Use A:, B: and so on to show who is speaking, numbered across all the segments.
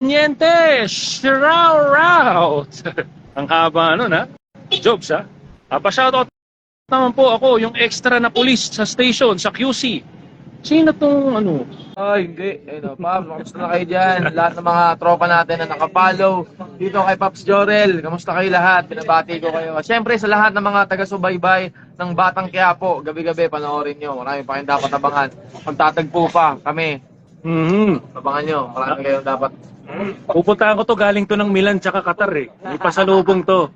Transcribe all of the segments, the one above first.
A: Niente, shoutout. Ang haba nun ha. Jobs ha. Pa-shoutout naman po ako, yung extra na police sa station, sa QC. Sino tong ano?
B: Ay, hindi. Ayun, Pops, kamusta na kayo dyan? Lahat ng mga tropa natin na nakapollow dito kay Pops Jorel. Kamusta kayo lahat? Pinabati ko kayo. Siyempre, sa lahat ng mga taga-subaybay ng Batang Quiapo, gabi-gabi, panoorin nyo. Marami pa kayong dapat abangan. Magtatagpo pa kami. Abangan nyo. Marami kayong dapat.
A: Pupunta ko to, galing to ng Milan tsaka Qatar eh. May pasalubong to.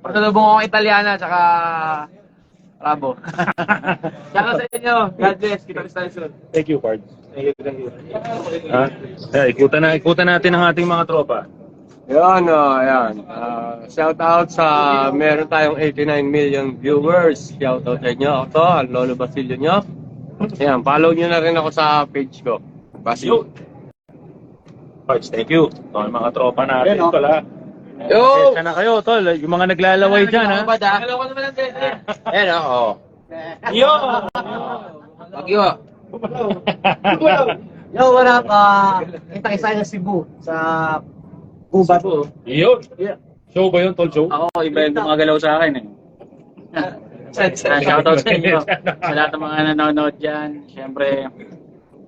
B: Pasalubong ako Italiana, tsaka Rabo. Tsaka sa inyo. God bless. Kita tayo soon.
A: Thank you, Pard.
B: Thank you. Thank you.
A: Ha? Ikutan natin ang ating mga tropa.
C: Yan, ayan. Shout out sa meron tayong 89 million viewers. Shout out sa inyo. Ito, ang Lolo Basilio nyo. Ayan, follow nyo na rin ako sa page ko. Basilio.
A: Pards, thank you. Ito ang mga tropa natin.
C: Ayan,
A: Tol, ha?
B: Yo!
A: Pasensya na kayo, tol. Yung mga naglalaway dyan, ha?
B: Hello ko naman ang dede.
C: Ayan, oo.
A: Yo!
B: Bagyo.
D: Yo, what up? Kita isa sa Cebu, sa Gubat.
A: Yun. Show ba yun, tol? Show?
E: Ako, iba yung gumagalaw sa akin eh. Shoutout sa inyo. Sa lahat ng mga nanonood dyan. Siyempre,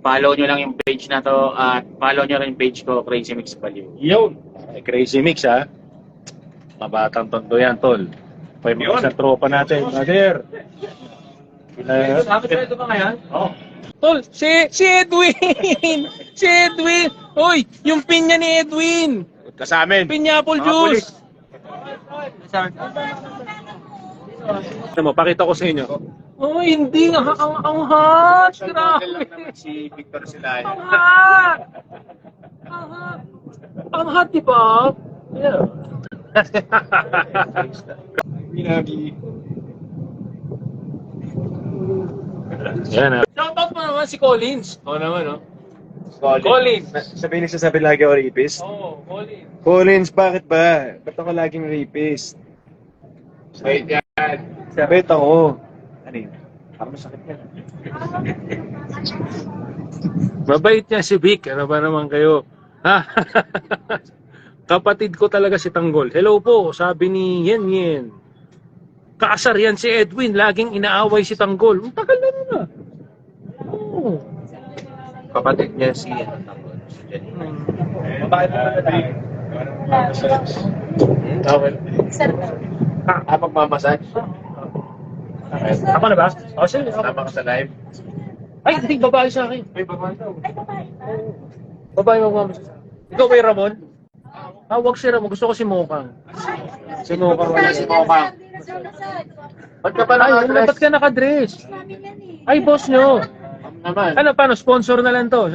E: follow nyo lang yung page na to at follow nyo rin yung page ko, Crazy Mix Value.
A: Yun. Ay, crazy mix, ha? Mabatang tondo yan, tol. Pwede mo sa tropa natin. Brother.
B: Sabi kayo ito ba ngayon?
A: Oh. Tol, si Edwin! Si Edwin! Hoy, yung pinya ni Edwin!
C: Kasamin.
A: Pinya apple juice! Ano mo, pakita ko sa inyo. Oh, hindi. Ang hot! Grabe!
C: Si Victor Silay.
A: Ang hot! Ang hot! Ang hot, di ba? Yeah.
C: Pinagi.
A: Yan, ha? Shoutout mo naman si Collins. Oo naman, no?
C: Collins. Sabihin nagsasabi lagi ako rapist.
A: Oo, Collins.
C: Collins, bakit ba? Ba't ako laging rapist?
B: Wait yan.
C: Sabit ako. Ano yun? Parang masakit yan.
A: Mabait niya si Vic. Ano ba naman kayo? Ha? Kapatid ko talaga si Tanggol. Hello po, sabi ni Yen Yen. Kaasar yan si Edwin. Laging inaaway si Tanggol. Ang tagal na nun ah. Oo.
B: Kapatid niya si magmamassage.
A: Ako na ba? O, sige.
B: Tama ka sa live.
A: Ay, hindi. Babae sa akin.
B: May babae daw.
A: Babae magmamassage. Ikaw ba yung Ramon? Wag si Ramon. Gusto ko si Mokang. Si Mokang.
B: Wala si Mokang. Ba't ka pa
A: Ay, ba't ka nakadress? Ay, boss nyo.
B: naman?
A: Ano, paano? Sponsor na lang to.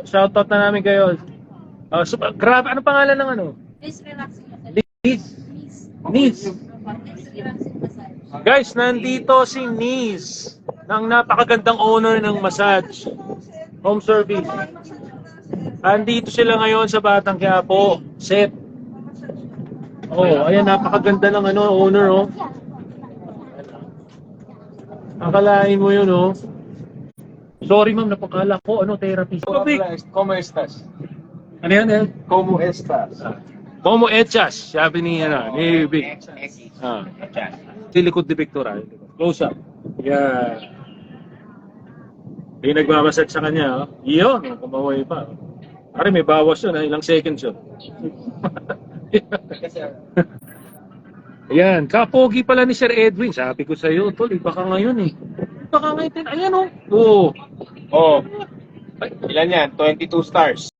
A: Shoutout na namin kayo. Grabe, ano pangalan ng ano?
F: Miss Relaxing Massage.
A: Nis.
F: Miss Relaxing Massage.
A: Guys, nandito si Nis. Ng napakagandang owner ng massage. Home service. Andito sila ngayon sa Batang Quiapo. Set. Oh, ayan, napakaganda ng ano, owner, oh. Akalain mo yun, oh. Sorry, ma'am, napakala ko, ano, therapy.
C: Como estas?
A: Ano yan, eh?
C: Como estas?
A: Como echas, sabi ni, ano, ni Vic. Ah. Si likod ni Victoria. Close up. Yeah. Yung nagmamassage sa kanya, oh. Yun, kumaway pa. Pare, may bawas yun, ilang seconds yun. Ayan, kapogi pala ni Sir Edwin. Sabi ko sa iyo, tol, baka ngayon eh. Baka ngayon, ayan oh. Oo.
C: Oh. Ilan yan? 22 stars.